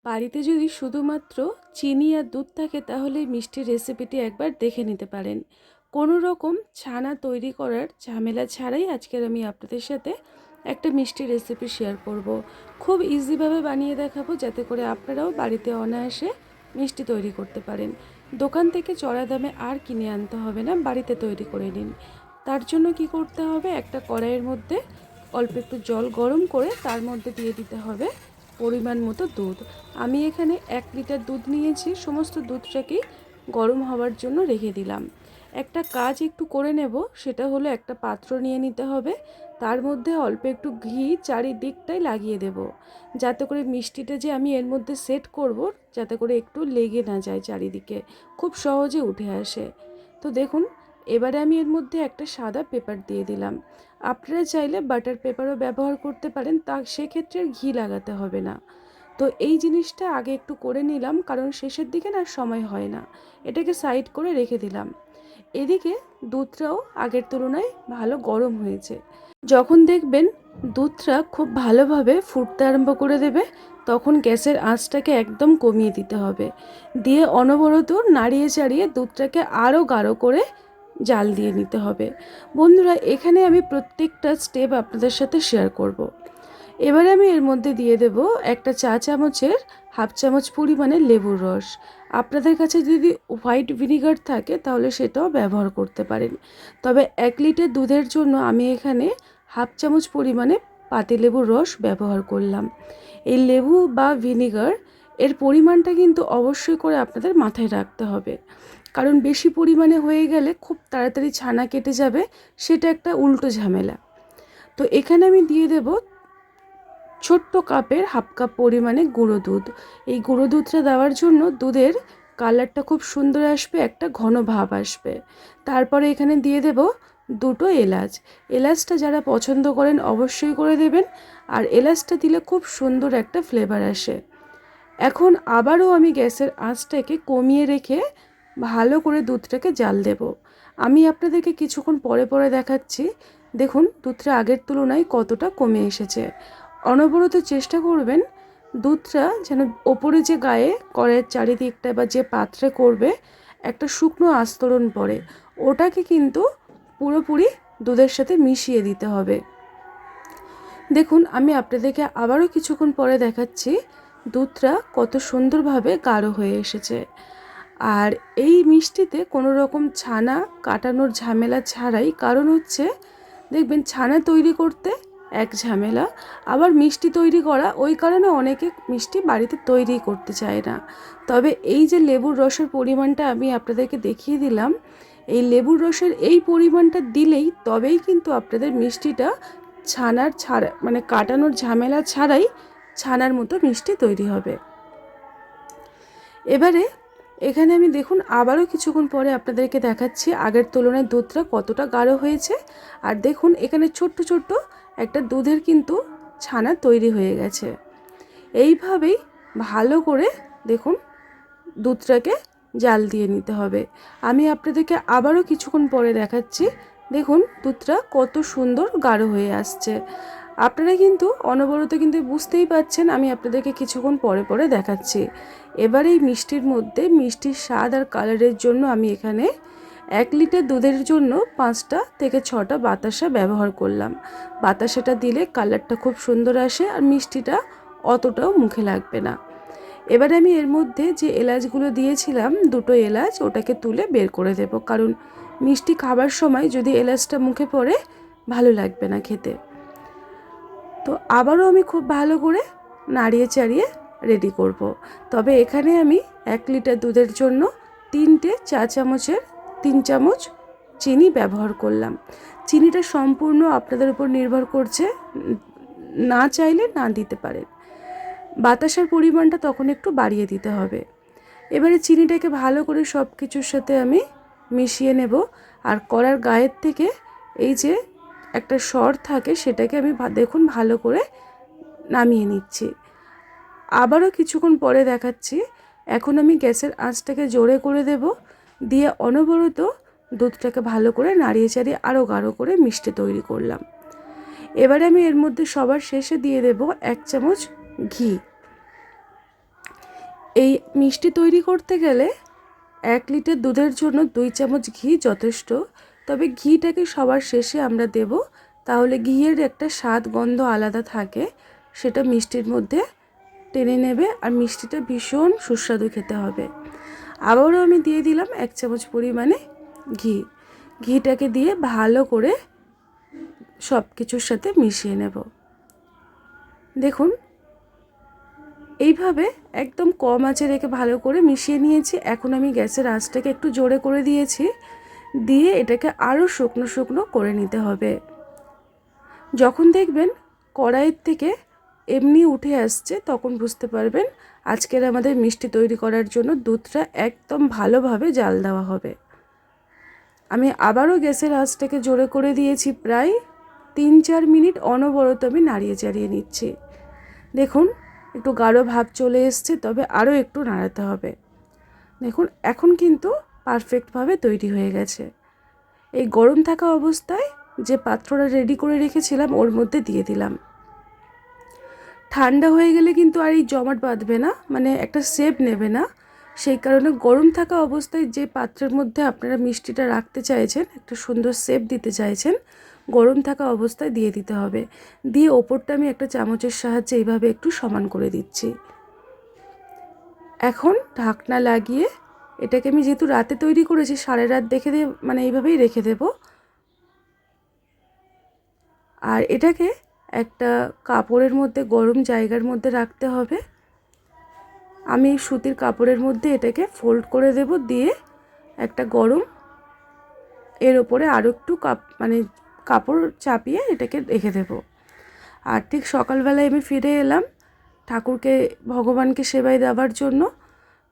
বাড়িতে যদি শুধুমাত্র চিনি আর দুধ থাকে তাহলে এই মিষ্টির রেসিপিটি একবার দেখে নিতে পারেন। কোনো রকম ছানা তৈরি করার ঝামেলা ছাড়াই আজকের আমি আপনাদের সাথে একটা মিষ্টি রেসিপি শেয়ার করব। খুব ইজিভাবে বানিয়ে দেখাবো যাতে করে আপনারাও বাড়িতে অনায়াসে মিষ্টি তৈরি করতে পারেন। দোকান থেকে চড়া দামে আর কিনে আনতে হবে না, বাড়িতে তৈরি করে নিন। তার জন্য কি করতে হবে, একটা কড়াইয়ের মধ্যে অল্প একটু জল গরম করে তার মধ্যে দিয়ে দিতে হবে পরিমাণ মতো দুধ। আমি এখানে 1 লিটার দুধ নিয়েছি, সমস্ত দুধটাকেই গরম হওয়ার জন্য রেখে দিলাম। একটা কাজ একটু করে নেব, সেটা হলো একটা পাত্র নিয়ে নিতে হবে, তার মধ্যে অল্প একটু ঘি চারিদিকটাই লাগিয়ে দেব, যাতে করে মিষ্টিটা যে আমি এর মধ্যে সেট করব যাতে করে একটু লেগে না যায়, চারিদিকে খুব সহজে উঠে আসে। তো দেখুন, এবারে আমি এর মধ্যে একটা সাদা পেপার দিয়ে দিলাম। আপনারা চাইলে বাটার পেপারও ব্যবহার করতে পারেন, তা সেক্ষেত্রে ঘি লাগাতে হবে না। তো এই জিনিসটা আগে একটু করে নিলাম, কারণ শেষের দিকে না সময় হয় না। এটাকে সাইড করে রেখে দিলাম। এদিকে দুধটাও আগের তুলনায় ভালো গরম হয়েছে। যখন দেখবেন দুধটা খুব ভালোভাবে ফুটতে আরম্ভ করে দেবে, তখন গ্যাসের আঁচটাকে একদম কমিয়ে দিতে হবে। দিয়ে অনবরত নাড়িয়ে চাড়িয়ে দুধটাকে আরও গাঢ় করে জাল দিয়ে নিতে হবে। বন্ধুরা, এখানে আমি প্রত্যেকটা স্টেপ আপনাদের সাথে শেয়ার করব। এবারে আমি এর মধ্যে দিয়ে দেব একটা চা চামচের হাফ চামচ পরিমাণে লেবুর রস। আপনাদের কাছে যদি হোয়াইট ভিনিগার থাকে তাহলে সেটাও ব্যবহার করতে পারেন। তবে 1 লিটার দুধের জন্য আমি এখানে হাফ চামচ পরিমাণে পাতিলেবুর রস ব্যবহার করলাম। এই লেবু বা ভিনিগার এর পরিমাণটা কিন্তু অবশ্যই করে আপনাদের মাথায় রাখতে হবে, কারণ বেশি পরিমাণে হয়ে গেলে খুব তাড়াতাড়ি ছানা কেটে যাবে, সেটা একটা উল্টো ঝামেলা। তো এখানে আমি দিয়ে দেব ছোট্ট কাপের হাফ কাপ পরিমাণে গুঁড়ো দুধ। এই গুঁড়ো দুধটা দেওয়ার জন্য দুধের কালারটা খুব সুন্দর আসবে, একটা ঘন ভাব আসবে। তারপরে এখানে দিয়ে দেব 2টো এলাচ। এলাচটা যারা পছন্দ করেন অবশ্যই করে দেবেন, আর এলাচটা দিলে খুব সুন্দর একটা ফ্লেভার আসে। এখন আবারও আমি গ্যাসের আঁচটাকে কমিয়ে রেখে ভালো করে দুধটাকে জাল দেব। আমি আপনাদেরকে কিছুক্ষণ পরে পরে দেখাচ্ছি। দেখুন দুধটা আগের তুলনায় কতটা কমে এসেছে। অনবরত চেষ্টা করবেন দুধটা যেন ওপরে যে গায়ে কড়াইয়ের চারিদিকটা বা যে পাত্রে করবে একটা শুকনো আস্তরণ পড়ে, ওটাকে কিন্তু পুরোপুরি দুধের সাথে মিশিয়ে দিতে হবে। দেখুন আমি আপনাদেরকে আবারও কিছুক্ষণ পরে দেখাচ্ছি দুধটা কত সুন্দরভাবে গাঢ় হয়ে এসেছে। আর এই মিষ্টিতে কোনো রকম ছানা কাটানোর ঝামেলা ছাড়াই, কারণ হচ্ছে দেখবেন ছানা তৈরি করতে এক ঝামেলা, আবার মিষ্টি তৈরি করা, ওই কারণে অনেকে মিষ্টি বাড়িতে তৈরি করতে চায় না। তবে এই যে লেবুর রসের পরিমাণটা আমি আপনাদেরকে দেখিয়ে দিলাম, এই লেবুর রসের এই পরিমাণটা দিলেই তবেই কিন্তু আপনাদের মিষ্টিটা মানে কাটানোর ঝামেলা ছাড়াই ছানার মতো মিষ্টি তৈরি হবে। এবারে এখানে আমি দেখুন আবারও কিছুক্ষণ পরে আপনাদেরকে দেখাচ্ছি আগের তুলনায় দুধটা কতটা গাঢ় হয়েছে। আর দেখুন এখানে ছোট্ট ছোট্ট একটা দুধের কিন্তু ছানা তৈরি হয়ে গেছে। এইভাবেই ভালো করে দেখুন দুধটাকে জাল দিয়ে নিতে হবে। আমি আপনাদেরকে আবারও কিছুক্ষণ পরে দেখাচ্ছি। দেখুন দুধটা কত সুন্দর গাঢ় হয়ে আসছে। আপনারা কিন্তু অনবরত কিন্তু বুঝতেই পাচ্ছেন, আমি আপনাদেরকে কিছুক্ষণ পরে পরে দেখাচ্ছি। এবার এই মিষ্টির মধ্যে মিষ্টির স্বাদ আর কালারের জন্য আমি এখানে 1 লিটার দুধের জন্য 5টা থেকে 6টা বাতাসা ব্যবহার করলাম। বাতাসাটা দিলে কালারটা খুব সুন্দর আসে আর মিষ্টিটা অতটাও মুখে লাগবে না। এবারে আমি এর মধ্যে যে এলাচগুলো দিয়েছিলাম 2টো এলাচ, ওটাকে তুলে বের করে দেব, কারণ মিষ্টি খাবার সময় যদি এলাচটা মুখে পড়ে ভালো লাগবে না খেতে। তো আবারও আমি খুব ভালো করে নাড়িয়ে চাড়িয়ে রেডি করব। তবে এখানে আমি 1 লিটার দুধের জন্য 3টে চা চামচের 3 চামচ চিনি ব্যবহার করলাম। চিনিটা সম্পূর্ণ আপনাদের উপর নির্ভর করছে, না চাইলে না দিতে পারেন। বাতাসার পরিমাণটা তখন একটু বাড়িয়ে দিতে হবে। এবারে চিনিটাকে ভালো করে সব কিছুর সাথে আমি মিশিয়ে নেব। আর কড়ার গায়ের থেকে এই যে একটা সর থাকে সেটাকে আমি দেখুন ভালো করে নামিয়ে নিচ্ছি। আবারও কিছুক্ষণ পরে দেখাচ্ছি। এখন আমি গ্যাসের আঁচটাকে জোরে করে দেব, দিয়ে অনবরত দুধটাকে ভালো করে নাড়িয়ে চাড়িয়ে আরও গাঢ় করে মিষ্টি তৈরি করলাম। এবারে আমি এর মধ্যে সবার শেষে দিয়ে দেব 1 চামচ ঘি। এই মিষ্টি তৈরি করতে গেলে 1 লিটার দুধের জন্য 2 চামচ ঘি যথেষ্ট। তবে ঘিটাকে সবার শেষে আমরা দেব, তাহলে ঘিয়ের একটা স্বাদ গন্ধ আলাদা থাকে, সেটা মিষ্টির মধ্যে টেনে নেবে আর মিষ্টিটা ভীষণ সুস্বাদু খেতে হবে। আবারও আমি দিয়ে দিলাম 1 চামচ পরিমাণে ঘি। ঘিটাকে দিয়ে ভালো করে সব কিছুর সাথে মিশিয়ে নেব। দেখুন এইভাবে একদম কম আঁচে রেখে ভালো করে মিশিয়ে নিয়েছি। এখন আমি গ্যাসের আঁচটাকে একটু জোরে করে দিয়েছি, দিয়ে এটাকে আরও শুকনো শুকনো করে নিতে হবে। যখন দেখবেন কড়াইয়ের থেকে এমনি উঠে আসছে, তখন বুঝতে পারবেন আজকের আমাদের মিষ্টি তৈরি করার জন্য দুধটা একদম ভালোভাবে জাল দেওয়া হবে। আমি আবারও গ্যাসের আঁচটাকে জোরে করে দিয়েছি, প্রায় 3-4 মিনিট অনবরত আমি নাড়িয়ে চাড়িয়ে নিচ্ছি। দেখুন একটু গাঢ় ভাব চলে এসছে, তবে আরও একটু নাড়াতে হবে। দেখুন এখন কিন্তু পারফেক্টভাবে তৈরি হয়ে গেছে। এই গরম থাকা অবস্থায় যে পাত্রটা রেডি করে রেখেছিলাম ওর মধ্যে দিয়ে দিলাম। ঠান্ডা হয়ে গেলে কিন্তু আর এই জমাট বাঁধবে না, মানে একটা শেপ নেবে না। সেই কারণে গরম থাকা অবস্থায় যে পাত্রের মধ্যে আপনারা মিষ্টিটা রাখতে চাইছেন, একটা সুন্দর শেপ দিতে চাইছেন, গরম থাকা অবস্থায় দিয়ে দিতে হবে। দিয়ে ওপরটা আমি একটা চামচের সাহায্যে এইভাবে একটু সমান করে দিচ্ছি। এখন ঢাকনা লাগিয়ে এটাকে আমি যেহেতু রাতে তৈরি করেছি, সারা রাত মানে এইভাবেই রেখে দেব। আর এটাকে একটা কাপড়ের মধ্যে, গরম জায়গার মধ্যে রাখতে হবে। আমি সুতির কাপড়ের মধ্যে এটাকে ফোল্ড করে দেব, দিয়ে একটা গরম এর ওপরে আরও একটু মানে কাপড় চাপিয়ে এটাকে রেখে দেব। আর ঠিক সকালবেলায় আমি ফিরে এলাম ঠাকুরকে, ভগবানকে সেবাই দেওয়ার জন্য।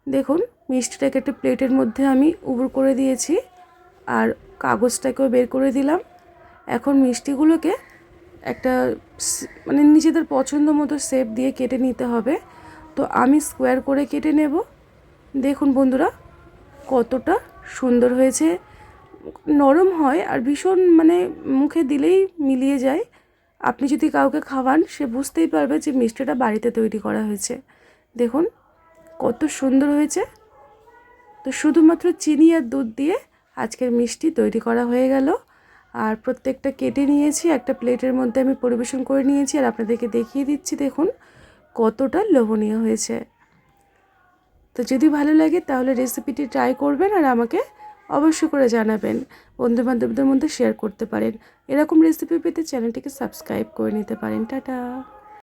দেখুন মিষ্টিটাকে একটা প্লেটের মধ্যে আমি উবুড় করে দিয়েছি, আর কাগজটাকেও বের করে দিলাম। এখন মিষ্টিগুলোকে একটা মানে নিজেদের পছন্দ মতো শেপ দিয়ে কেটে নিতে হবে। তো আমি স্কোয়ার করে কেটে নেব। দেখুন বন্ধুরা কতটা সুন্দর হয়েছে, নরম হয় আর ভীষণ মানে মুখে দিলেই মিলিয়ে যায়। আপনি যদি কাউকে খাওয়ান, সে বুঝতেই পারবে যে মিষ্টিটা বাড়িতে তৈরি করা হয়েছে। দেখুন কত সুন্দর হয়েছে। তো শুধুমাত্র চিনি আর দুধ দিয়ে আজকের মিষ্টি তৈরি করা হয়ে গেল। আর প্রত্যেকটা কেটে নিয়েছি, একটা প্লেটের মধ্যে আমি পরিবেশন করে নিয়েছি, আর আপনাদেরকে দেখিয়ে দিচ্ছি দেখুন কতটা লোভনীয় হয়েছে। তো যদি ভালো লাগে তাহলে রেসিপিটি ট্রাই করবেন আর আমাকে অবশ্যই করে জানাবেন। বন্ধুবান্ধবদের মধ্যে শেয়ার করতে পারেন। এরকম রেসিপি পেতে চ্যানেলটিকে সাবস্ক্রাইব করে নিতে পারেন। টাটা।